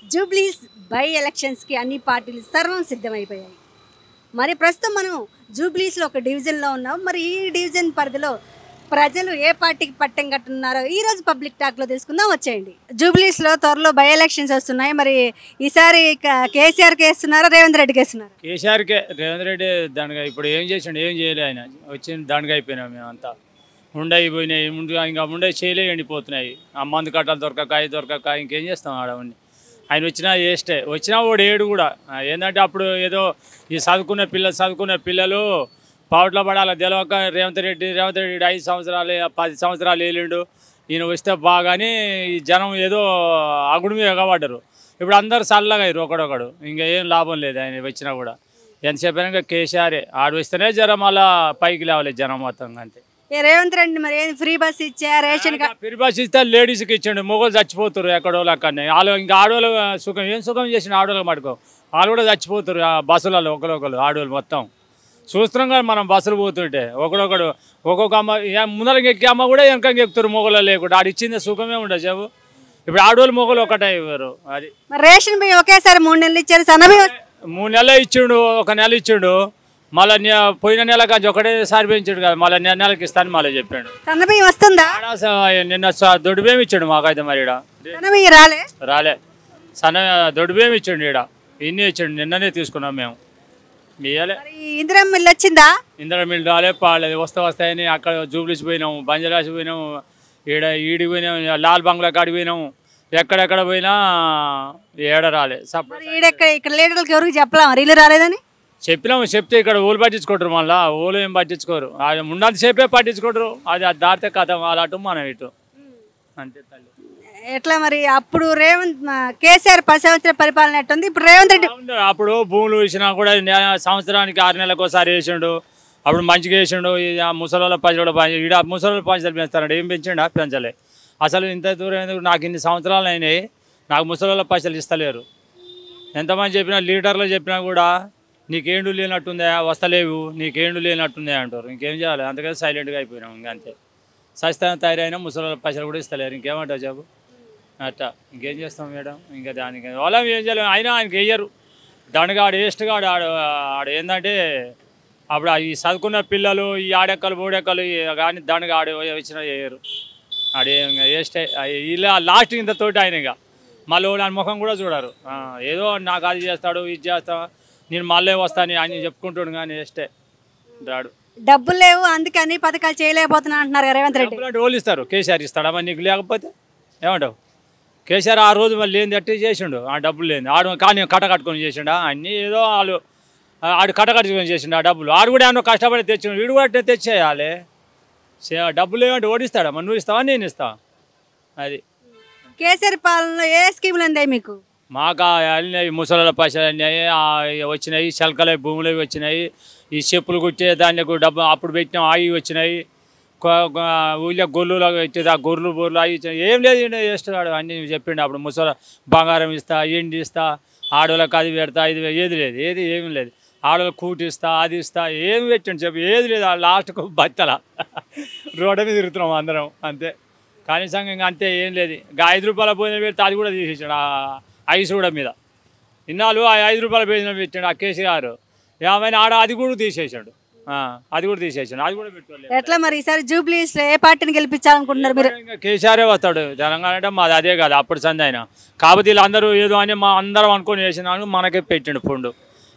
జూబ్లీస్ by ఎలక్షన్స్కి అన్ని పార్టీలు సర్వం సిద్ధమైపోయాయి. మరి ప్రస్తుతం మనం జూబ్లీస్లో ఒక డివిజన్లో ఉన్నాం. మరి ఈ డివిజన్ పరిధిలో ప్రజలు ఏ పార్టీకి పట్టం కట్టున్నారో ఈరోజు పబ్లిక్ టాక్లో తీసుకుందాం, వచ్చేయండి. జూబ్లీస్లో త్వరలో బై ఎలక్షన్స్ వస్తున్నాయి. మరి ఈసారి కేసీఆర్కి వేస్తున్నారా, రేవంత్ రెడ్డికి వేస్తున్నారా? కేసీఆర్కే. రేవంత్ రెడ్డి దండగా ఇప్పుడు ఏం చేసిండు, ఏం చేయలే. ఆయన వచ్చింది దండగా అయిపోయినాం మేమంతా. ఉండయి పోయినాయి, ఇంకా ఉండయి చేయలే, ఎండిపోతున్నాయి. ఆ మందు కట్టాలు దొరకక ఇంకేం చేస్తాం ఆడవన్నీ. ఆయన వచ్చినా వేస్టే, వచ్చినా వాడు ఏడు కూడా. ఏంటంటే అప్పుడు ఏదో ఈ చదువుకున్న పిల్లలు పావుట్లో పడాలి తెలవక రేవంత్ రెడ్డి 5 సంవత్సరాలు 10 సంవత్సరాలు వేలిండు. ఈయన వస్తే బాగాని ఈ జనం ఏదో అగుడు మీద ఎగబడ్డరు. ఇప్పుడు అందరు చల్లగా అయ్యారు ఒకడొకడు. ఇంకా ఏం లాభం లేదు ఆయన వచ్చినా కూడా. ఎంతసేపు అయినా కేసీఆరే. ఆడు వస్తేనే జనం అలా పైకి లేవాలి జనం మొత్తం. అంతే. రేవంత్ రెడ్డి మరి ఫ్రీ బస్ ఇచ్చా, రేషన్ ఫ్రీ బస్ ఇస్తే లేడీస్కి ఇచ్చిండు. మొగోళ్ళు చచ్చిపోతారు ఎక్కడో అక్కడనే. వాళ్ళు ఇంకా ఆడవాళ్ళు సుఖం ఏం సుఖం చేసిన ఆడవాళ్ళకి మటుకో వాళ్ళు కూడా చచ్చిపోతారు ఆ బస్సులలో. ఒకరు ఆడవాళ్ళు మొత్తం చూస్తున్నాం కదా మనం. బస్సులు పోతుంటే ఒక్కొక్క అమ్మ ముందరకి ఎక్కే అమ్మ కూడా వెనకకి ఎక్కుతారు మొగలు లేకుండా. ఆడు ఇచ్చింది సుఖమే ఉండదు చెప్పు. ఇప్పుడు ఆడవాళ్ళు మొగలు ఒకటే ఇవ్వరు. అది రేషన్ బియ్యం ఒకేసారి 3 నెలలు ఇచ్చారు. 3 నెలలు ఇచ్చిండు, 1 నెల ఇచ్చిండు. మళ్ళీ పోయిన నెల కానీ ఒకటేసారి పెంచాడు కదా, మళ్ళీ నెలకి ఇస్తాను మళ్ళీ చెప్పాడు. సన్నబియ్యం వస్తుందా? నిన్న దొడ్డుబేమి ఇచ్చాడు మాకైతే. మరి రాలే దొడ్డుబేమి ఇచ్చాడు. ఈడ ఇన్ని ఇచ్చాడు. నిన్ననే తీసుకున్నాం మేము. ఇవ్వలే. ఇందిరమ్మ మిల్లు వచ్చిందా? ఇందిరమ్మ మిల్లు రాలే, పాలేదు. వస్తాయని అక్కడ జూబ్లీస్ పోయినాము, బంజరాసి పోయినాము, ఈడికి పోయినాము, లాల్ బంగ్లా కాడికి పోయినాము. ఎక్కడెక్కడ పోయినా ఏడ రాలే. ఇక్కడ లీడర్లకు ఎవరికి చెప్పలేము రీలు రాలేదని చెప్పినాము. చెప్తే ఇక్కడ ఓలు పట్టించుకుంటారు. మళ్ళీ ఓలు ఏం పట్టించుకోరు. అది ఉన్నంత సేపే పట్టించుకుంటారు. అది దాటితే కథ వాళ్ళ అటు మనం ఇటు. అంతే తల్లి. ఎట్లా మరి? అప్పుడు కేసీఆర్ 10 సంవత్సరాల పరిపాలన ఎట్టుంది? ఇప్పుడు రేవంత్ రెడ్డి అప్పుడు భూములు వేసినా కూడా సంవత్సరానికి 6 నెలలకు ఒకసారి వేసిండు. అప్పుడు మంచిగా వేసిండు. ముసలి ఈడ ముసలి పంచాలు పెంచుతాడు. ఏం పెంచిండు? పెంచలే. అసలు ఇంత దూరం ఎందుకు? నాకు ఇన్ని సంవత్సరాలు అయినాయి, నాకు ముసలి పైసలు ఇస్తలేరు. ఎంతమంది చెప్పినా, లీడర్లు చెప్పినా కూడా నీకేండు లేనట్టుందా, వస్తలేవు, నీకేండు లేనట్టుందా అంటారు. ఇంకేం చేయాలి? అందుకని సైలెంట్గా అయిపోయినాం. ఇంకా అంతే. సస్తానం తయారైనా ముసలి పైసలు కూడా ఇస్తలేరు. ఇంకేమంటావు చెప్పు? అట్టా ఇంకేం చేస్తాం మేడం? ఇంకా దానికి వాళ్ళ ఏం చేయలేము. అయినా ఆయనకి వేయరు. దండగా ఆడు వేస్ట్గా ఆడు ఏంటంటే అప్పుడు ఈ చదువుకున్న పిల్లలు ఈ ఆడెక్కలు మూడెక్కలు కానీ దండగా ఆడు వచ్చినా వేయరు. ఆడే వేస్టే. ఇలా లాస్ట్ ఇంతతోటి ఆయన ఇక మళ్ళీ దాని ముఖం కూడా చూడరు. ఏదో నాకు అది చేస్తాడు, ఇది చేస్తా, నేను మళ్ళీ వస్తాను అని చెప్పుకుంటాడు. కానీ వేస్టే. రాడు. డబ్బులు లేవు అందుకే అన్ని పథకాలు చేయలేకపోతున్నా అంటున్నారు రేవంత్ రెడ్డి. వాళ్ళు ఇస్తారు. కేసీఆర్ ఇస్తాడా మరి నీకు? లేకపోతే ఏమంటావు? కేసీఆర్ ఆ రోజు మళ్ళీ లేని అట్టి చేసిండు. ఆ డబ్బులు లేని ఆడు కానీ కట్టుకొని చేసిండా అన్నీ? ఏదో ఆడు కట్టుకొని చేసిండు. ఆ డబ్బులు ఆడు కూడా ఏమన్నా కష్టపడి తెచ్చిండు. వీడు కూడా తెచ్చేయాలి. డబ్బులు ఏమంటే ఓడిస్తాడా? మరి నువ్వు ఇస్తావా, నేను ఇస్తా? అది. కేసీఆర్ పాలనలో ఏ స్కీములు అందాయి మీకు? మాకు అన్నీ ముసలి పైసలు అన్నీ వచ్చినాయి. శల్కలే భూములు వచ్చినాయి. ఈ చెప్పులు కుట్టే దానికి డబ్బు అప్పుడు పెట్టినాం. అవి వచ్చినాయి. ఊళ్ళో గొర్రెలు వచ్చేది. ఆ గొర్రెలు అవి ఏం లేదు. వేస్తున్నాడు అన్నీ చెప్పిండు. అప్పుడు ముసలి బంగారం ఇస్తా, ఎండి ఇస్తా, ఆడవాళ్ళకి అది పెడతా, ఇది ఏది లేదు. ఏమీ లేదు. ఆడవాళ్ళకి కూటి ఇస్తా, అది ఇస్తా, ఏమి పెట్టండి చెప్పి ఏది లేదు. లాస్ట్కు బత్తల రోడ్డు మీద తిరుగుతున్నాం అందరం. అంతే. కనీసం ఇంకా అంతే. ఏం లేదు. ఇంకా 5 రూపాయల భోజనం పెడితే అది కూడా తీసేసాడు. ఐస్ కూడా మీద ఇన్నాళ్ళు 5 రూపాయల భోజనం పెట్టాడు ఆ కేసీఆర్. ఏమైనా అది కూడా తీసేసాడు. అది కూడా పెట్టుకోలేదు. ఎట్లా మరి ఈసారి జూబ్లీస్ ఏ పార్టీని గెలిపించాలనుకుంటున్నారు మీరు? కేసీఆరే వస్తాడు. తెలంగాణ అంటే మాది అదే కాదు. అప్పుడు సంది ఆయన కాబట్టి వీళ్ళందరూ ఏదో అని అందరం అనుకొని వేసినాను. మనకే పెట్టిండు ఫండ్.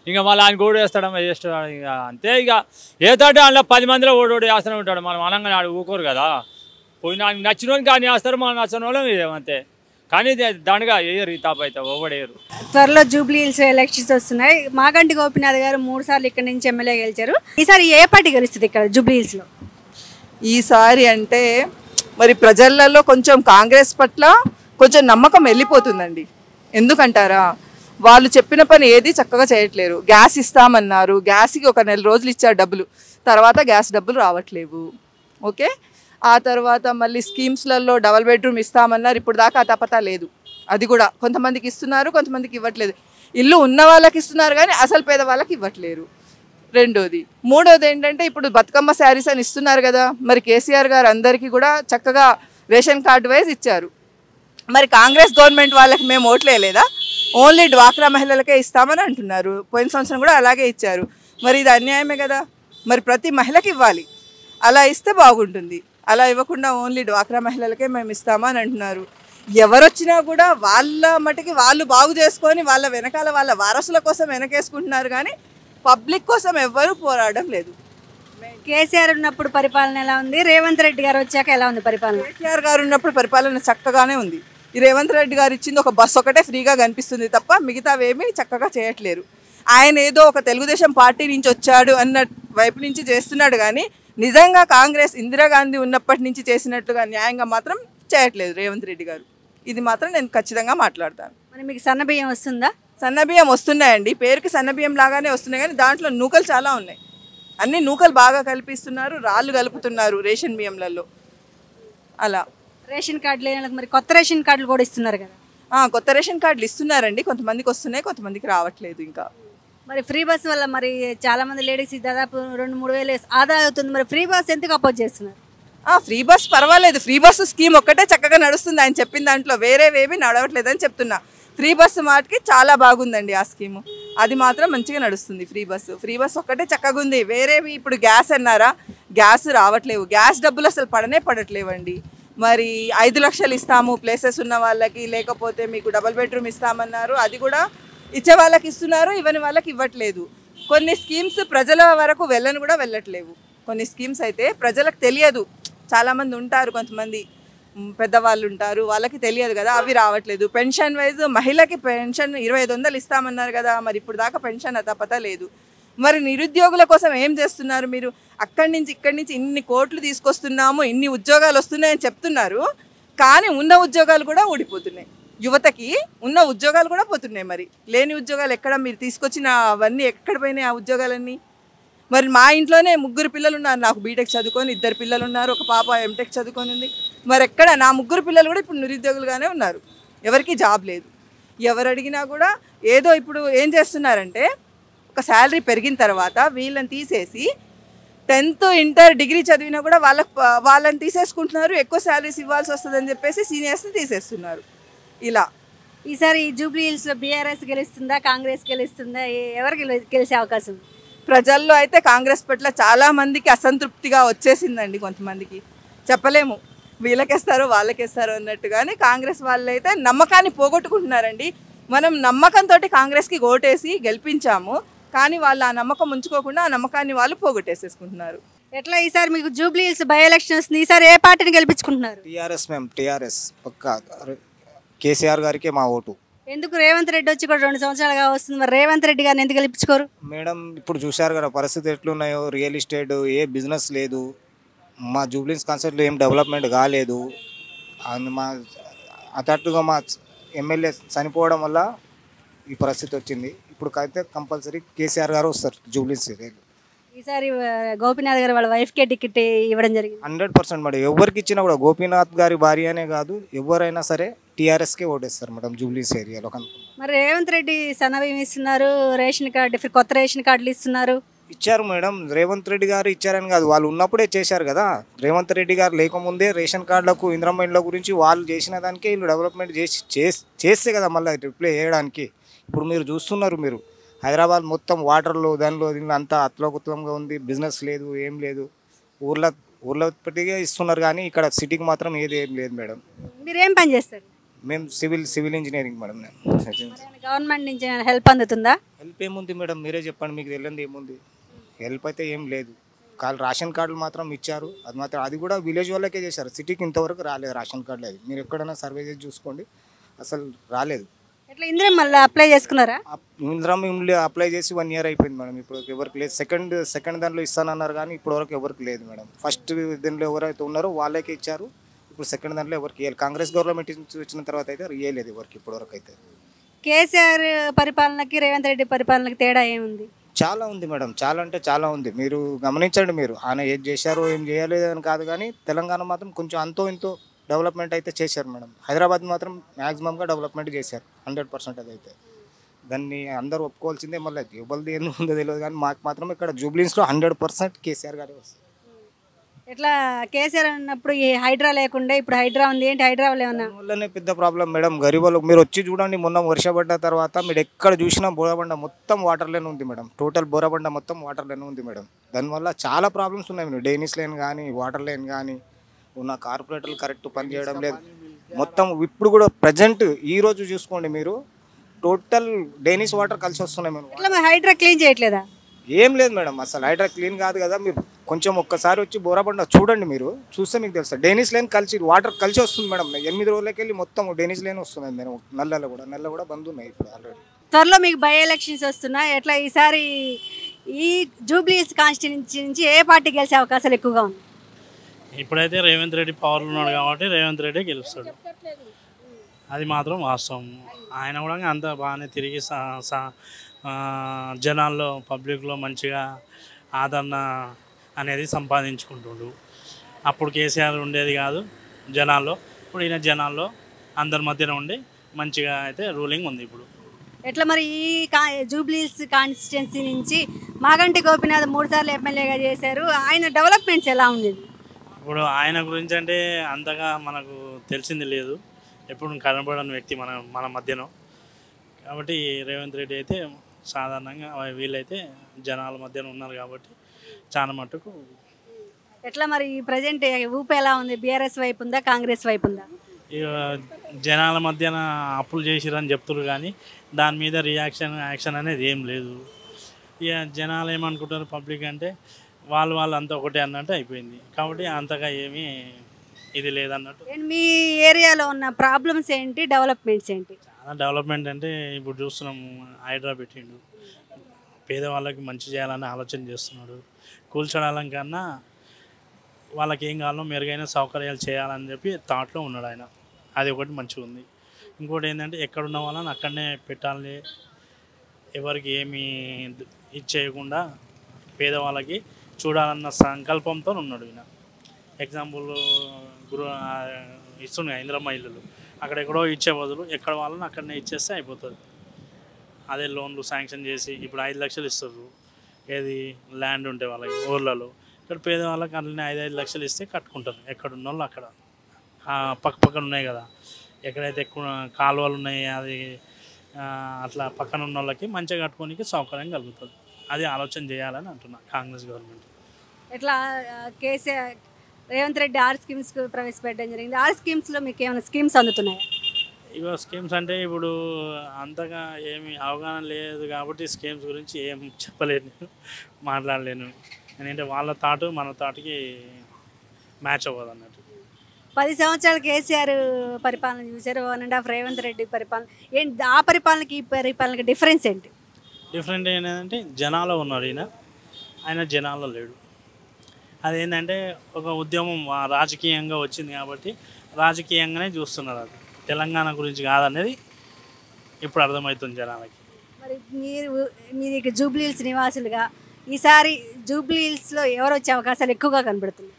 ఇంకా మళ్ళీ ఆయన కూడా వేస్తాడమ్మా, వేస్తాడు. ఇక అంతే. ఇక ఏతాటే అందులో 10 మందిలో ఓడోడు వేస్తూనే ఉంటాడు. మనం అనంగానే ఆడు ఊకోరు కదా. పోయిన ఆయనకు నచ్చిన వాళ్ళకి కానీ వేస్తారు, మనం నచ్చిన వాళ్ళం ఇదేమంతే. కానీ దండగా వేయరు. ఈ తాప అయితే ఓవడేయరు. త్వరలో జూబ్లీస్ ఎలక్షన్స్ వస్తున్నాయి. మాగంటి గోపీనాథ్ గారు 3 సార్లు ఇక్కడ నుంచి ఎమ్మెల్యే గెలిచారు. ఈసారి ఏ పార్టీ గెలుస్తుంది ఇక్కడ జూబ్లీస్లో? ఈసారి అంటే మరి ప్రజలలో కొంచెం కాంగ్రెస్ పట్ల కొంచెం నమ్మకం వెళ్ళిపోతుందండి. ఎందుకంటారా? వాళ్ళు చెప్పిన పని ఏది చక్కగా చేయట్లేరు. గ్యాస్ ఇస్తామన్నారు. గ్యాస్కి 1 నెల రోజులు ఇచ్చారు డబ్బులు. తర్వాత గ్యాస్ డబ్బులు రావట్లేవు. ఓకే. ఆ తర్వాత మళ్ళీ స్కీమ్స్లలో డబల్ బెడ్రూమ్ ఇస్తామన్నారు. ఇప్పుడు దాకా అతపతా లేదు. అది కూడా కొంతమందికి ఇస్తున్నారు, కొంతమందికి ఇవ్వట్లేదు. ఇల్లు ఉన్న వాళ్ళకి ఇస్తున్నారు కానీ అసలు పేదవాళ్ళకి ఇవ్వట్లేరు. రెండోది. మూడోది ఏంటంటే ఇప్పుడు బతుకమ్మ శారీస్ అని ఇస్తున్నారు కదా. మరి కేసీఆర్ గారు అందరికీ కూడా చక్కగా రేషన్ కార్డు వైజ్ ఇచ్చారు. మరి కాంగ్రెస్ గవర్నమెంట్ వాళ్ళకి మేము ఓట్లు వేయలేదా? ఓన్లీ డ్వాక్రా మహిళలకే ఇస్తామని అంటున్నారు. పోయిన సంవత్సరం కూడా అలాగే ఇచ్చారు. మరి ఇది అన్యాయమే కదా. మరి ప్రతి మహిళకి ఇవ్వాలి, అలా ఇస్తే బాగుంటుంది. అలా ఇవ్వకుండా ఓన్లీ డ్వాక్రా మహిళలకే మేము ఇస్తామని అంటున్నారు. ఎవరొచ్చినా కూడా వాళ్ళ మటుకి వాళ్ళు బాగు చేసుకొని వాళ్ళ వెనకాల వాళ్ళ వారసుల కోసం వెనకేసుకుంటున్నారు, కానీ పబ్లిక్ కోసం ఎవ్వరూ పోరాడడం లేదు. కేసీఆర్ ఉన్నప్పుడు పరిపాలన ఎలా ఉంది, రేవంత్ రెడ్డి గారు వచ్చాక ఎలా ఉంది పరిపాలన? కేసీఆర్ గారు ఉన్నప్పుడు పరిపాలన చక్కగానే ఉంది. ఈ రేవంత్ రెడ్డి గారు ఇచ్చింది ఒక బస్సు ఒకటే ఫ్రీగా కనిపిస్తుంది తప్ప మిగతావేమీ చక్కగా చేయట్లేరు. ఆయన ఏదో ఒక తెలుగుదేశం పార్టీ నుంచి వచ్చాడు అన్న వైపు నుంచి చేస్తున్నాడు, కానీ నిజంగా కాంగ్రెస్ ఇందిరాగాంధీ ఉన్నప్పటి నుంచి చేసినట్లుగా న్యాయంగా మాత్రం చేయట్లేదు రేవంత్ రెడ్డి గారు. ఇది మాత్రం నేను ఖచ్చితంగా మాట్లాడతాను. మరి మీకు సన్నబియ్యం వస్తుందా? సన్నబియ్యం వస్తున్నాయండి, పేరుకి సన్నబియ్యం లాగానే వస్తున్నాయి, కానీ దాంట్లో నూకలు చాలా ఉన్నాయి. అన్ని నూకలు బాగా కల్పిస్తున్నారు, రాళ్ళు కలుపుతున్నారు రేషన్ బియ్యంలలో. అలా రేషన్ కార్డు లేని వాళ్ళకి మరి కొత్త రేషన్ కార్డులు కూడా ఇస్తున్నారు కదా? కొత్త రేషన్ కార్డులు ఇస్తున్నారండి. కొంతమందికి వస్తున్నాయి, కొంతమందికి రావట్లేదు. ఇంకా మరి ఫ్రీ బస్ వల్ల మరి చాలా మంది లేడీస్ దాదాపు 2-3 వేలు ఆదా అవుతుంది. మరి ఫ్రీ బస్ ఎందుకు అపోజ్ చేస్తున్నారు? ఫ్రీ బస్ పర్వాలేదు, ఫ్రీ బస్సు స్కీమ్ ఒక్కటే చక్కగా నడుస్తుంది. ఆయన చెప్పిన దాంట్లో వేరేవేవి నడవట్లేదని చెప్తున్నా. ఫ్రీ బస్సు మాటకి చాలా బాగుందండి ఆ స్కీము, అది మాత్రం మంచిగా నడుస్తుంది. ఫ్రీ బస్సు ఒక్కటే చక్కగా ఉంది. వేరేవి ఇప్పుడు గ్యాస్ అన్నారా, గ్యాస్ రావట్లేవు. గ్యాస్ డబ్బులు అసలు పడట్లేవండి. మరి 5 లక్షలు ఇస్తాము ప్లేసెస్ ఉన్న వాళ్ళకి, లేకపోతే మీకు డబుల్ బెడ్రూమ్ ఇస్తామన్నారు, అది కూడా ఇచ్చే వాళ్ళకి ఇస్తున్నారు, ఇవ్వని వాళ్ళకి ఇవ్వట్లేదు. కొన్ని స్కీమ్స్ ప్రజల వరకు వెళ్ళట్లేవు. కొన్ని స్కీమ్స్ అయితే ప్రజలకు తెలియదు. చాలామంది ఉంటారు, కొంతమంది పెద్దవాళ్ళు ఉంటారు, వాళ్ళకి తెలియదు కదా, అవి రావట్లేదు. పెన్షన్ వైజ్ మహిళకి పెన్షన్ 2500 ఇస్తామన్నారు కదా, మరి ఇప్పుడు దాకా పెన్షన్ అతపత లేదు. మరి నిరుద్యోగుల కోసం ఏం చేస్తున్నారు మీరు? ఇక్కడి నుంచి ఇన్ని కోట్లు తీసుకొస్తున్నాము, ఇన్ని ఉద్యోగాలు వస్తున్నాయని చెప్తున్నారు, కానీ ఉన్న ఉద్యోగాలు కూడా ఊడిపోతున్నాయి. యువతకి ఉన్న ఉద్యోగాలు కూడా పోతున్నాయి. మరి లేని ఉద్యోగాలు ఎక్కడ? మీరు తీసుకొచ్చిన అవన్నీ ఎక్కడ పోయినాయి ఆ ఉద్యోగాలన్నీ? మరి మా ఇంట్లోనే 3 పిల్లలు ఉన్నారు, నాకు బీటెక్ చదువుకొని 2 పిల్లలు ఉన్నారు, ఒక పాప ఎంటెక్ చదువుకొని ఉంది. మరి ఎక్కడ? నా 3 పిల్లలు కూడా ఇప్పుడు నిరుద్యోగులుగానే ఉన్నారు, ఎవరికి జాబ్ లేదు. ఎవరు అడిగినా కూడా ఏదో ఇప్పుడు ఏం చేస్తున్నారంటే, ఒక శాలరీ పెరిగిన తర్వాత వీళ్ళని తీసేసి 10th ఇంటర్ డిగ్రీ చదివినా కూడా వాళ్ళని తీసేసుకుంటున్నారు. ఎక్కువ శాలరీస్ ఇవ్వాల్సి వస్తుందని చెప్పేసి సీనియర్స్ని తీసేస్తున్నారు. ఇలా ఈసారి జూబ్లీ హిల్స్లో బీఆర్ఎస్ గెలుస్తుందా, కాంగ్రెస్ గెలుస్తుందా, ఎవరు గెలిచే అవకాశం? ప్రజల్లో అయితే కాంగ్రెస్ పట్ల చాలా మందికి అసంతృప్తిగా వచ్చేసిందండి. కొంతమందికి చెప్పలేము, వీళ్ళకేస్తారో వాళ్ళకేస్తారో అన్నట్టుగానే కాంగ్రెస్ వాళ్ళు అయితే నమ్మకాన్ని పోగొట్టుకుంటున్నారండి. మనం నమ్మకంతో కాంగ్రెస్కి ఓటేసి గెలిపించాము, కానీ వాళ్ళు ఆ నమ్మకం ఉంచుకోకుండా ఆ నమ్మకాన్ని వాళ్ళు పోగొట్టేసేసుకుంటున్నారు. ఎట్లా ఈసారి మీకు జూబ్లీ హిల్స్ బై ఎలక్షన్స్ ఈసారి ఏ పార్టీని గెలిపించుకుంటున్నారు? టీఆర్ఎస్ పక్కా. కేసీఆర్ గారికి మా ఓటు. ఎందుకు? రేవంత్ రెడ్డి వచ్చి కూడా 2 సంవత్సరాలుగా వస్తుంది, మరి రేవంత్ రెడ్డి గారిని ఎందుకు గెలిపించుకోరు? మేడం ఇప్పుడు చూశారు కదా పరిస్థితి ఎట్లున్నాయో, రియల్ ఎస్టేట్ ఏ బిజినెస్ లేదు, మా జూబ్లీస్ కాన్సెప్ట్లో ఏం డెవలప్మెంట్ కాలేదు. మా అతట్టుగా మా ఎమ్మెల్యే చనిపోవడం వల్ల ఈ పరిస్థితి వచ్చింది. ఇప్పుడు అయితే కంపల్సరీ కేసీఆర్ గారు వస్తారు జూబ్లీస్. ఈసారి గోపీనాథ్ గారు వాళ్ళ వైఫ్కే టికెట్ ఇవ్వడం జరిగింది. 100% మేడం. ఎవరికి ఇచ్చినా కూడా గోపీనాథ్ గారి భార్య అనే కాదు, ఎవరైనా సరే టీఆర్ఎస్కే ఓటేస్తారు మేడం జూబ్లీస్ ఏరియాలో. మరి రేవంత్ రెడ్డి సన్నబియ్యం ఇస్తున్నారు, రేషన్ కార్డు కొత్త రేషన్ కార్డులు ఇస్తున్నారు. ఇచ్చారు మేడం, రేవంత్ రెడ్డి గారు ఇచ్చారని కాదు, వాళ్ళు ఉన్నప్పుడే చేశారు కదా. రేవంత్ రెడ్డి గారు లేకముందే రేషన్ కార్డులకు ఇందిరమ్మ ఇండ్ల గురించి వాళ్ళు చేసిన దానికే వీళ్ళు డెవలప్మెంట్ చేస్తే కదా మళ్ళీ రిప్లై చేయడానికి. ఇప్పుడు మీరు చూస్తున్నారు, మీరు హైదరాబాద్ మొత్తం వాటర్లో దానిలో దీనిలో అంతా అత్లోకుత్లంగా ఉంది, బిజినెస్ లేదు, ఏం లేదు. ఊర్లో పట్టిగా ఇస్తున్నారు, కానీ ఇక్కడ సిటీకి మాత్రం ఏం లేదు మేడం. మీరు ఏం పని చేస్తారు? మేము సివిల్ ఇంజనీరింగ్ మేడం. నేను గవర్నమెంట్ నుంచి హెల్ప్ అందుతుందా? హెల్ప్ ఏముంది మేడం, మీరే చెప్పండి, మీకు తెలియదు ఏముంది. హెల్ప్ అయితే ఏం లేదు. రేషన్ కార్డులు మాత్రం ఇచ్చారు, అది కూడా విలేజ్ వాళ్ళకే చేశారు, సిటీకి ఇంతవరకు రాలేదు రేషన్ కార్డులు. అది మీరు ఎక్కడైనా సర్వే చేసి చూసుకోండి, అసలు రాలేదు. ఎట్లా ఇందిరా మళ్ళీ అప్లై చేసుకున్నారా? ఇందిరా అప్లై చేసి 1 year అయిపోయింది మేడం. ఇప్పుడు ఎవరికి లేదు. సెకండ్ దాంట్లో ఇస్తానన్నారు, కానీ ఇప్పుడు వరకు ఎవరికి లేదు మేడం. ఫస్ట్ దాంట్లో ఎవరైతే ఉన్నారో వాళ్ళకే ఇచ్చారు, ఇప్పుడు సెకండ్ దాంట్లో ఎవరికి ఇవ్వాలి. కాంగ్రెస్ గవర్నమెంట్ వచ్చిన తర్వాత అయితే ఇవ్వలేదు ఎవరికి ఇప్పటి వరకు అయితే. కేసీఆర్ పరిపాలనకి రేవంత్ రెడ్డి పరిపాలనకి తేడా ఏముంది? చాలా ఉంది మేడం, చాలా అంటే చాలా ఉంది. మీరు గమనించండి, మీరు ఆయన ఏం చేశారో ఏం చేయలేదు అని కాదు, కానీ తెలంగాణ మాత్రం కొంచెం అంతో ఇంతో డెవలప్మెంట్ అయితే చేశారు మేడం. హైదరాబాద్ మాత్రం మ్యాక్సిమంగా డెవలప్మెంట్ చేశారు 100%. అదైతే దాన్ని అందరూ ఒప్పుకోవాల్సిందే. మళ్ళీ ఎవరిది ఏం ఉందో తెలియదు, కానీ మాకు మాత్రం ఇక్కడ జూబ్లీస్లో 100% కేసీఆర్ గారే వస్తారు. ఎట్లా కేసీఆర్ అన్నప్పుడు ఈ హైడ్రా లేకుండా ఇప్పుడు హైడ్రా ఉంది, ఏంటి హైడ్రా ఏమన్నా? వల్లనే పెద్ద ప్రాబ్లం మేడం. గరీబులకు మీరు వచ్చి చూడండి, మొన్న వర్షపడ్డ తర్వాత మీరు ఎక్కడ చూసినా బోరబండ మొత్తం వాటర్లోనే ఉంది మేడం. టోటల్ బోరబండ మొత్తం వాటర్లోనే ఉంది మేడం. దానివల్ల చాలా ప్రాబ్లమ్స్ ఉన్నాయి మేడం. డ్రైనేజ్ లైన్ కానీ, వాటర్ లైన్ కానీ, ఉన్న కార్పొరేటర్లు కరెక్ట్ పని చేయడం లేదు మొత్తం. ఇప్పుడు కూడా ప్రజెంట్ ఈ రోజు చూసుకోండి మీరు, టోటల్ డ్రైనేజ్ వాటర్ కలిసి వస్తున్నాయి మేడం. ఎట్లా మరి హైడ్రా క్లీన్ చేయట్లేదా? ఏం లేదు మేడం, అసలు హైడ్రా క్లీన్ కాదు కదా. మీరు కొంచెం ఒక్కసారి వచ్చి బోరబండ చూడండి, మీరు చూస్తే మీకు తెలుస్తుంది. డ్రైనేజ్ లైన్ కలిసి వాటర్ కలిసి వస్తుంది మేడం. 8 రోజులకి వెళ్ళి మొత్తం డ్రైనేజ్ లైన్ వస్తుంది మేడం. నల్ల కూడా బంద్ ఉన్నాయి ఇప్పుడు ఆల్రెడీ. త్వరలో మీకు బై ఎలక్షన్స్ వస్తున్నాయి. ఎట్లా ఈసారి ఈ జూబ్లీస్ కాన్స్టిట్యూన్సీ నుంచి ఏ పార్టీ గెలిచే అవకాశాలు ఎక్కువగా ఉంది? ఇప్పుడైతే రేవంత్ రెడ్డి పవర్లో ఉన్నాడు కాబట్టి రేవంత్ రెడ్డి గెలుస్తాడు, అది మాత్రం వాస్తవం. ఆయన కూడా అంత బాగానే తిరిగి జనాల్లో పబ్లిక్లో మంచిగా ఆదరణ అనేది సంపాదించుకుంటుండు. అప్పుడు కేసీఆర్ ఉండేది కాదు జనాల్లో, ఇప్పుడు ఈయన జనాల్లో అందరి మధ్యన ఉండి మంచిగా అయితే రూలింగ్ ఉంది ఇప్పుడు. ఎట్లా మరి ఈ జూబ్లీస్ కాన్స్టిట్యున్సీ నుంచి మాగంటి గోపీనాథ్ 3 సార్లు ఎమ్మెల్యేగా చేశారు. ఆయన డెవలప్మెంట్స్ ఎలా ఉండేది? ఇప్పుడు ఆయన గురించి అంటే అంతగా మనకు తెలిసింది లేదు, ఎప్పుడు కనబడని వ్యక్తి మన మధ్యలో. కాబట్టి రేవంత్ రెడ్డి అయితే సాధారణంగా వీళ్ళైతే జనాల మధ్యన ఉన్నారు కాబట్టి చాలా మట్టుకు. ఎట్లా మరి ప్రజెంట్ ఊపు ఎలా ఉంది? బీఆర్ఎస్ వైపు ఉందా, కాంగ్రెస్ వైపు ఉందా? ఇక జనాల మధ్యన అప్పులు చేసిరని చెప్తున్నారు కానీ దాని మీద యాక్షన్ అనేది ఏం లేదు. ఇక జనాలు ఏమనుకుంటారు, పబ్లిక్ అంటే వాళ్ళు అంతా ఒకటే అన్నట్టు అయిపోయింది. కాబట్టి అంతగా ఏమీ ఇది లేదన్నట్టు. మీ ఏరియాలో ఉన్న ప్రాబ్లమ్స్ ఏంటి, డెవలప్మెంట్స్ ఏంటి? చాలా డెవలప్మెంట్ అంటే ఇప్పుడు చూస్తున్నాము, హైడ్రా పెట్టిండు, పేదవాళ్ళకి మంచి చేయాలని ఆలోచన చేస్తున్నాడు. కూల్చడాలం కన్నా వాళ్ళకి ఏం కావాలో మెరుగైన సౌకర్యాలు చేయాలని చెప్పి థాట్లో ఉన్నాడు ఆయన. అది ఒకటి మంచిగా ఉంది. ఇంకోటి ఏంటంటే ఎక్కడున్న వాళ్ళని అక్కడనే పెట్టాలి, ఎవరికి ఏమీ ఇచ్చేయకుండా పేదవాళ్ళకి చూడాలన్న సంకల్పంతో ఉన్నాడు ఈయన. ఎగ్జాంపుల్ ఇస్తున్నాయి ఇందిరమ్మ ఇల్లులు, అక్కడెక్కడో ఇచ్చే బదులు ఎక్కడ వాళ్ళని అక్కడనే ఇచ్చేస్తే అయిపోతుంది. అదే లోన్లు శాంక్షన్ చేసి ఇప్పుడు 5 లక్షలు ఇస్తారు, ఏది ల్యాండ్ ఉంటే వాళ్ళకి ఊర్లలో. ఇక్కడ పేదవాళ్ళకి అట్లనే 5 లక్షలు ఇస్తే కట్టుకుంటారు. ఎక్కడున్న వాళ్ళు అక్కడ పక్కన ఉన్నాయి కదా, ఎక్కడైతే ఎక్కువ కాలువలు ఉన్నాయి అది అట్లా పక్కన ఉన్న వాళ్ళకి మంచిగా కట్టుకోనికి సౌకర్యం కలుగుతుంది. అది ఆలోచన చేయాలని అంటున్నా కాంగ్రెస్ గవర్నమెంట్. ఎట్లా కేసీఆర్ రేవంత్ రెడ్డి 6 స్కీమ్స్ ప్రవేశపెట్టడం జరిగింది. 6 స్కీమ్స్లో మీకు ఏమైనా స్కీమ్స్ అందుతున్నాయా? ఇవో స్కీమ్స్ అంటే ఇప్పుడు అంతగా ఏమి అవగాహన లేదు కాబట్టి స్కీమ్స్ గురించి ఏం చెప్పలేను, మాట్లాడలేను. ఎందుకంటే వాళ్ళ థాటు మన థాట్కి మ్యాచ్ అవ్వదు అన్నట్టు. 10 సంవత్సరాలు కేసీఆర్ పరిపాలన చూశారు, 1.5 రేవంత్ రెడ్డి పరిపాలన. ఏంటి ఆ పరిపాలనకి ఈ పరిపాలనకి డిఫరెన్స్ ఏంటి? డిఫరెంట్ ఏంటంటే జనాల్లో ఉన్నాడు ఈయన, ఆయన జనాల్లో లేడు. అదేంటంటే ఒక ఉద్యమం రాజకీయంగా వచ్చింది కాబట్టి రాజకీయంగానే చూస్తున్నారు. అది తెలంగాణ గురించి కాదనేది ఇప్పుడు అర్థమవుతుంది జనాలకి. మరి మీరు జూబ్లీహిల్స్ నివాసులుగా ఈసారి జూబ్లీహిల్స్లో ఎవరు వచ్చే అవకాశాలు ఎక్కువగా కనబడుతున్నాయి?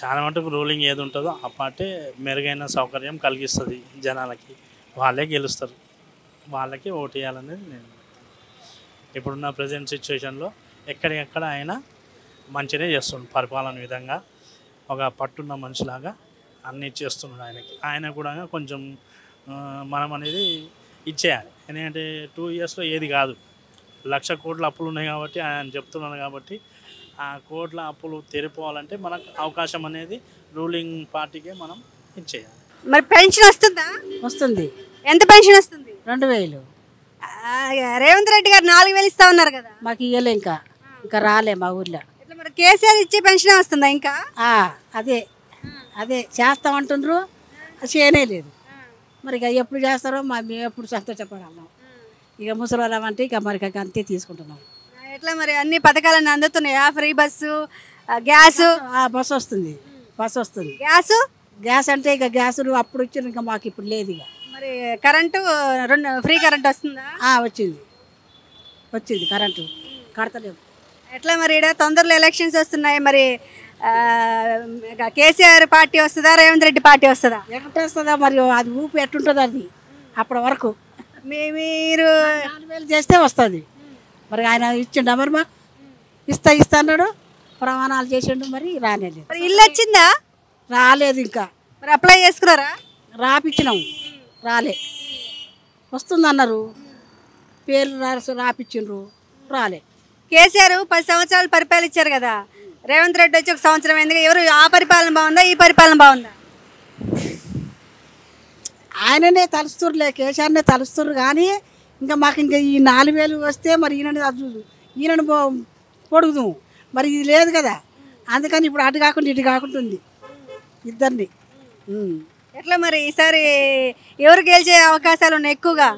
చాలా మటుకు రూలింగ్ ఏది ఉంటుందో ఆ పార్టీ మెరుగైన సౌకర్యం కలిగిస్తుంది జనాలకి, వాళ్ళే గెలుస్తారు, వాళ్ళకి ఓటు వేయాలనేది నేను. ఇప్పుడున్న ప్రజెంట్ సిచ్యువేషన్లో ఎక్కడికెక్కడ ఆయన మంచిగా చేస్తున్నాడు పరిపాలన విధంగా, ఒక పట్టున్న మనిషిలాగా అన్నీ చేస్తున్నాడు. ఆయన కూడా కొంచెం మనం అనేది ఇచ్చేయాలి. ఎందుకంటే 2 ఇయర్స్లో ఏది కాదు, 1,00,000 కోట్ల అప్పులు ఉన్నాయి కాబట్టి ఆయన చెప్తున్నాను కాబట్టి ఆ కోట్ల అప్పులు తెరిపోవాలంటే మనకు అవకాశం అనేది రూలింగ్ పార్టీకే మనం ఇచ్చేయాలి. మరి పెన్షన్ వస్తుందా? వస్తుంది. ఎంత పెన్షన్ వస్తుంది? 2,000. రేవంత్ రెడ్డి గారు 4,000 ఇస్తా ఉన్నారు కదా. మాకు ఇవ్వలే, ఇంకా రాలే మా ఊర్లో. ఇట్లా మరి కేసీఆర్ ఇచ్చే పెన్షన్ వస్తుందా? ఇంకా అదే చేస్తామంటుండ్రు, చేయనే లేదు. మరి ఇక ఎప్పుడు చేస్తారో మేము ఎప్పుడు సంతోషపడాము. ఇక ముసలామంటే ఇక మరి అంతే తీసుకుంటున్నాం. ఎట్లా మరి అన్ని పథకాలన్నీ అందుతున్నాయా? Free bus, gas? బస్సు వస్తుంది. గ్యాస్ అంటే ఇక గ్యాసులు అప్పుడు ఇచ్చిన, ఇంకా మాకు ఇప్పుడు లేదు. ఇక మరి కరెంటు ఫ్రీ కరెంట్ వస్తుందా? వచ్చింది కరెంటు, కడతలేము. ఎట్లా మరి ఇక్కడ తొందరలో ఎలక్షన్స్ వస్తున్నాయి, మరి కేసీఆర్ పార్టీ వస్తుందా, రేవంత్ రెడ్డి పార్టీ వస్తుందా? ఎక్కడ వస్తుందా మరి, అది ఊపి ఎట్టుంటుంది అది అప్పటి వరకు. మీరు 4,000 చేస్తే వస్తుంది. మరి ఆయన ఇచ్చిండ, మరి మాకు ఇస్తా అన్నాడు, ప్రమాణాలు చేసిండు మరి రానేలేదు. మరి ఇల్లు వచ్చిందా? రాలేదు ఇంకా. మరి అప్లై చేసుకున్నారా? రాపిచ్చినాం, రాలే. వస్తుందన్నారు, పేర్లు రాపిచ్చిండ్రు, రాలే. కేసీఆర్ 10 సంవత్సరాలు పరిపాలించారు కదా, రేవంత్ రెడ్డి వచ్చి 1 సంవత్సరం అయింది. ఎవరు ఆ పరిపాలన బాగుందా, ఈ పరిపాలన బాగుందా? ఆయననే తలుస్తుర్రులే, కేసీఆర్నే తలుస్తుర్రు. కానీ ఇంకా మాకు ఇంకా ఈ 4000 వస్తే మరి ఈయనను పొడుగుదాము. మరి ఇది లేదు కదా, అందుకని ఇప్పుడు అటు కాకుండా ఇటు కాకుండా ఉంది ఇద్దరిని. ఎట్లా మరి ఈసారి ఎవరు గెలిచే అవకాశాలు ఉన్నాయి ఎక్కువగా?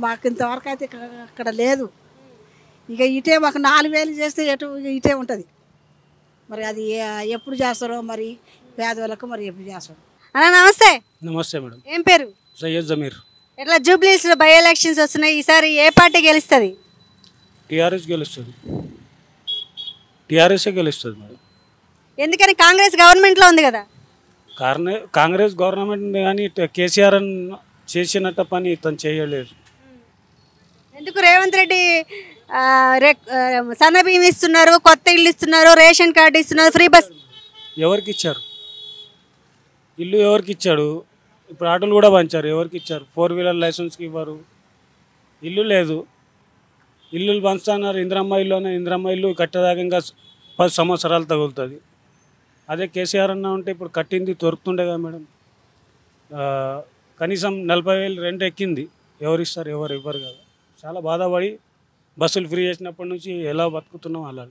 మాకు ఇంతవరకు అయితే అక్కడ లేదు. ఇక ఇటే మాకు 4000 చేస్తే ఇటే ఉంటుంది. మరి అది ఎప్పుడు చేస్తారో, మరి పేదవాళ్ళకు మరి ఎప్పుడు చేస్తారో. అన్న నమస్తే. నమస్తే మేడం. ఏం పేరు? సయ్యద్ జమీర్. ఎట్లా జూబ్లీస్లో బై ఎలక్షన్స్ వస్తున్నాయి, ఈసారి ఏ పార్టీ గెలుస్తుంది? టీఆర్ఎస్ గెలుస్తుంది. టీఆర్ఎస్ఏ గెలుస్తుంది మేడం. ఎందుకని? కాంగ్రెస్ గవర్నమెంట్లో ఉంది కదా. కాంగ్రెస్ గవర్నమెంట్ ఉంది కానీ కేసీఆర్ చేసినట్టు పని తను చేయలేదు. ఎందుకు? రేవంత్ రెడ్డి సన్న బియ్యం ఇస్తున్నారు, కొత్త ఇల్లు ఇస్తున్నారు, రేషన్ కార్డు ఇస్తున్నారు, ఫ్రీ బస్. ఎవరికి ఇచ్చారు ఇల్లు? ఎవరికి ఇచ్చాడు? ఇప్పుడు ఆటోలు కూడా పంచారు, ఎవరికి ఇచ్చారు? 4 వీలర్ లైసెన్స్కి ఇవ్వరు. ఇల్లు లేదు. ఇల్లులు పంచుతున్నారు. ఇందిరమ్మ ఇల్లునే, ఇందిరమ్మ ఇల్లు కట్టేదాకా ఇంకా 10 సంవత్సరాలు తగులుతుంది. అదే కేసీఆర్ అన్న ఉంటే ఇప్పుడు కట్టింది దొరుకుతుండే కదా మేడం. కనీసం 40,000 రెంట్ ఎక్కింది. ఎవరు ఇస్తారు? ఎవరు ఇవ్వరు కదా. చాలా బాధపడి బస్సులు ఫ్రీ చేసినప్పటి నుంచి ఎలా బతుకుతున్నాం అలా.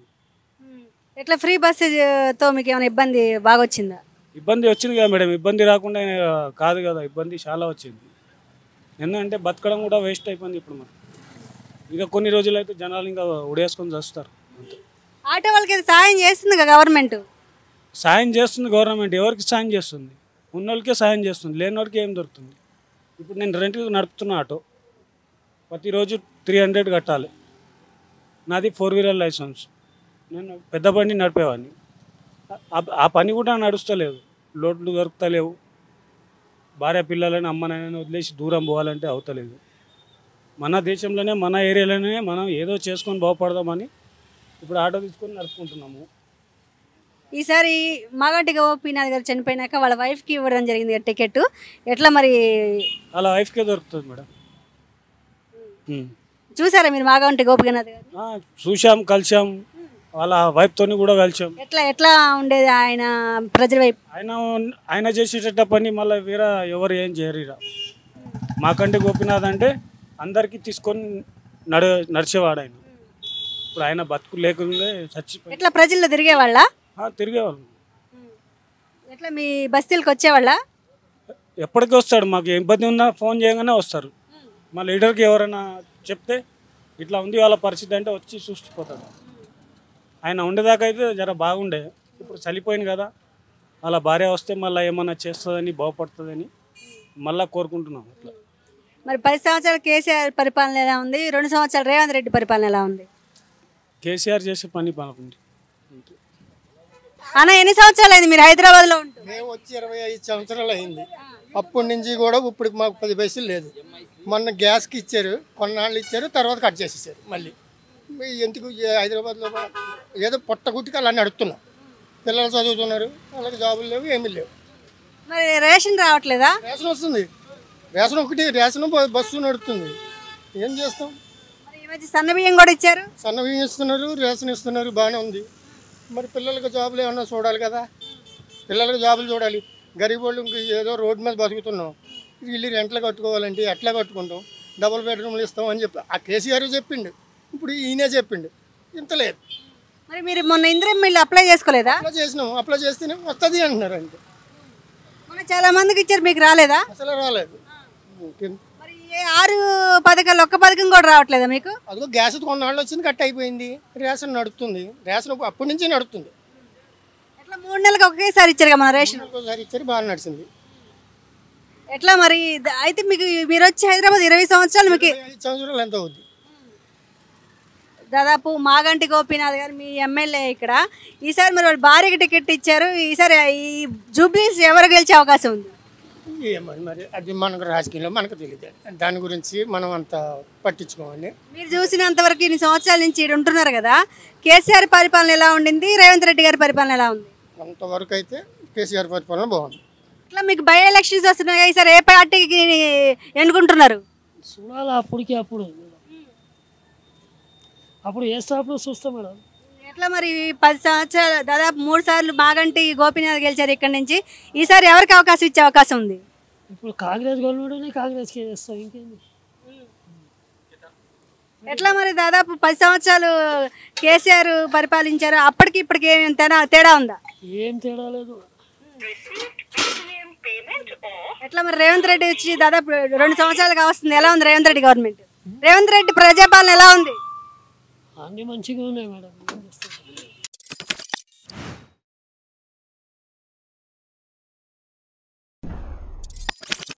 ఎట్లా ఫ్రీ బస్సుతో మీకు ఏమైనా ఇబ్బంది బాగా వచ్చిందా? ఇబ్బంది వచ్చింది కదా మేడం. ఇబ్బంది రాకుండా కాదు కదా, ఇబ్బంది చాలా వచ్చింది. ఎందుకంటే బతకడం కూడా వేస్ట్ అయిపోయింది ఇప్పుడు మనం. ఇంకా కొన్ని రోజులు అయితే జనాలు ఇంకా ఉడేసుకొని చేస్తారు అంతే. ఆటో వాళ్ళకి సాయం చేస్తుంది కదా గవర్నమెంట్. సాయం చేస్తుంది గవర్నమెంట్. ఎవరికి సాయం చేస్తుంది? ఉన్నోళ్ళకే సాయం చేస్తుంది, లేనివాడికి ఏం దొరుకుతుంది? ఇప్పుడు నేను రెంట్కి నడుపుతున్న ఆటో, ప్రతిరోజు 300 కట్టాలి. నాది 4 వీలర్ లైసెన్స్. నేను పెద్ద బండి నడిపేవాడిని. ఆ పని కూడా నడుస్తలేదు, లోడ్లు దొరుకుతలేవు. భార్య పిల్లలని అమ్మనైనా వదిలేసి దూరం పోవాలంటే అవుతలేదు. మన దేశంలోనే, మన ఏరియాలోనే మనం ఏదో చేసుకొని బాగుపడదామని ఇప్పుడు ఆటో తీసుకొని నడుపుకుంటున్నాము. ఈసారి మాగంటి గోపీనాథ్ గారు చనిపోయినాక వాళ్ళ వైఫ్కి ఇవ్వడం జరిగింది కదా టికెట్. ఎట్లా మరి? అలా వైఫ్కే దొరుకుతుంది మేడం. చూసారా మీరు మాగంటి గోపీనాథ్ గారు? చూసాం, కలిసాం. వాళ్ళ వైఫ్తో కూడా కలిసాం. ఎట్లా ఉండేది ఆయన ప్రజల వైపు? ఆయన చేసేట పని మళ్ళీ వేరే ఎవరు ఏం చేయరు. మాకంటే గోపీనాథ్ అంటే అందరికీ తీసుకొని నడిచేవాడు ఆయన. ఇప్పుడు ఆయన బతుకు లేకుండా చచ్చిపోయి. ఎట్లా ప్రజల్లో తిరిగేవాళ్ళ? తిరిగేవాళ్ళు. ఎట్లా మీ బస్తీలకు వచ్చేవాళ్ళ? ఎప్పటికీ వస్తాడు. మాకు ఇబ్బంది ఉన్నా ఫోన్ చేయగానే వస్తారు. మా లీడర్కి ఎవరైనా చెప్తే ఇట్లా ఉంది వాళ్ళ పరిస్థితి అంటే వచ్చి చూసిపోతాడు. ఆయన ఉండేదాకా అయితే జర బాగుండే. ఇప్పుడు చనిపోయింది కదా, అలా భార్య వస్తే మళ్ళీ ఏమన్నా చేస్తుందని, బాగుపడుతుందని మళ్ళీ కోరుకుంటున్నాం. అట్లా మరి 10 సంవత్సరాలు కేసీఆర్ పరిపాలన ఎలా ఉంది, 2 సంవత్సరాలు రేవంత్ రెడ్డి పరిపాలన ఎలా ఉంది? కేసీఆర్ చేసే పని బాగుంది. అన్న ఎన్ని సంవత్సరాలు అయింది మీరు హైదరాబాద్లో ఉంటూ? మేము వచ్చి 25 సంవత్సరాలు అయింది. అప్పటి నుంచి కూడా ఇప్పుడు మాకు 10 పైసలు లేదు. మొన్న గ్యాస్కి ఇచ్చారు, కొన్నాళ్ళు ఇచ్చారు, తర్వాత కట్ చేసేసారు. మళ్ళీ ఎందుకు హైదరాబాద్లో ఏదో పొట్టగుట్టికి అలా నడుపుతున్నాం. పిల్లలు చదువుతున్నారు, వాళ్ళకి జాబులు లేవు, ఏమీ లేవు. మరి రేషన్ రావట్లేదా? రేషన్ వస్తుంది, రేషన్ ఒకటి, రేషన్ బస్సు నడుపుతుంది. ఏం చేస్తాం? మరి ఈ మధ్య సన్న బియ్యం కూడా ఇచ్చారు. సన్న బియ్యం ఇస్తున్నారు, రేషన్ ఇస్తున్నారు, బాగానే ఉంది. మరి పిల్లలకి జాబులు ఏమన్నా చూడాలి కదా, పిల్లలకి జాబులు చూడాలి. గరీబ్ వాళ్ళు ఏదో రోడ్డు మీద బతుకుతున్నాం. ఇల్లు రెంట్లు కట్టుకోవాలంటే ఎట్లా కట్టుకుంటాం? డబుల్ బెడ్రూమ్లు ఇస్తాం అని చెప్పి ఆ కేసీఆర్ చెప్పిండు, ఇప్పుడు ఈయనే చెప్పిండు, ఇంత లేదు. మరి మీరు మొన్న ఇందిరమ్మ ఇల్లు అప్లై చేసుకోలేదా? అప్లై చేసినాం, అప్లై చేస్తేనే వస్తుంది అంటున్నారు. అంతే, మొన్న చాలా మందికి ఇచ్చారు, మీకు రాలేదా? అసలు రాలేదు. మరి 6 పథకాలు ఒక్క పథకం కూడా రావట్లేదా మీకు? అదిగో గ్యాస్ కొన్నాళ్ళు వచ్చింది, కట్ అయిపోయింది. రేషన్ నడుస్తుంది, రేషన్ అప్పటి నుంచి నడుస్తుంది. ఎట్లా 3 నెలలకు ఒకేసారి ఇచ్చారు కదా మన రేషన్? ఒకసారి ఇచ్చారు, బాగా నడిచింది. ఎట్లా మరి? అయితే మీకు మీరు వచ్చి హైదరాబాద్ 20 సంవత్సరాలు, మీకు 5 సంవత్సరాలు ఎంత అవుద్ది? దాదాపు మాగంటి గోపీనాథ్ గారు మీ ఎమ్మెల్యే ఇక్కడ. ఈసారి మరి వాళ్ళు భార్యకి టికెట్ ఇచ్చారు. ఈసారి ఈ జూబ్లీస్ ఎవరు గెలిచే అవకాశం ఉంది? ఏమని మరి అది మనకు రాజకీయంలో మనకు తెలియదు, దాని గురించి మనం అంత పట్టించుకోవాలి. మీరు చూసినంతవరకు ఇన్ని సంవత్సరాల నుంచి ఈడ ఉంటున్నారు కదా, కేసీఆర్ పరిపాలన ఎలా ఉండింది, రేవంత్ రెడ్డి గారి పరిపాలన ఎలా ఉంది? అంతవరకు అయితే కేసీఆర్ పరిపాలన బాగుంది. ఇట్లా మీకు బై ఎలక్షన్స్ వస్తున్నాయి, ఈసారి ఏ పార్టీకి ఎన్నుకుంటున్నారు? చూడాలి అప్పటికి అప్పుడు వేస్తాప్పుడు చూస్తాం మేడం. ఎట్లా మరి 10 సంవత్సరాలు దాదాపు 3 సార్లు మాగంటి గోపీనాథ్ గెలిచారు ఇక్కడ నుంచి, ఈసారి ఎవరికి అవకాశం ఇచ్చే అవకాశం ఉంది? ఇప్పుడు కాంగ్రెస్ గవర్నమెంట్ కాంగ్రెస్కి వేస్తాం, ఇంకేంది. ఎట్లా మరి దాదాపు 10 సంవత్సరాలు కేసీఆర్ పరిపాలించారు, అప్పటికి ఇప్పటికి ఏం తేడా ఉందా? ఏం తేడా లేదు. ఎట్లా మరి రేవంత్ రెడ్డి వచ్చి దాదాపు 2 సంవత్సరాలుగా వస్తుంది, ఎలా ఉంది రేవంత్ రెడ్డి గవర్నమెంట్? రేవంత్ రెడ్డి ప్రజాపాలన ఎలా ఉంది? అన్నీ మంచిగా ఉన్నాయి మేడం.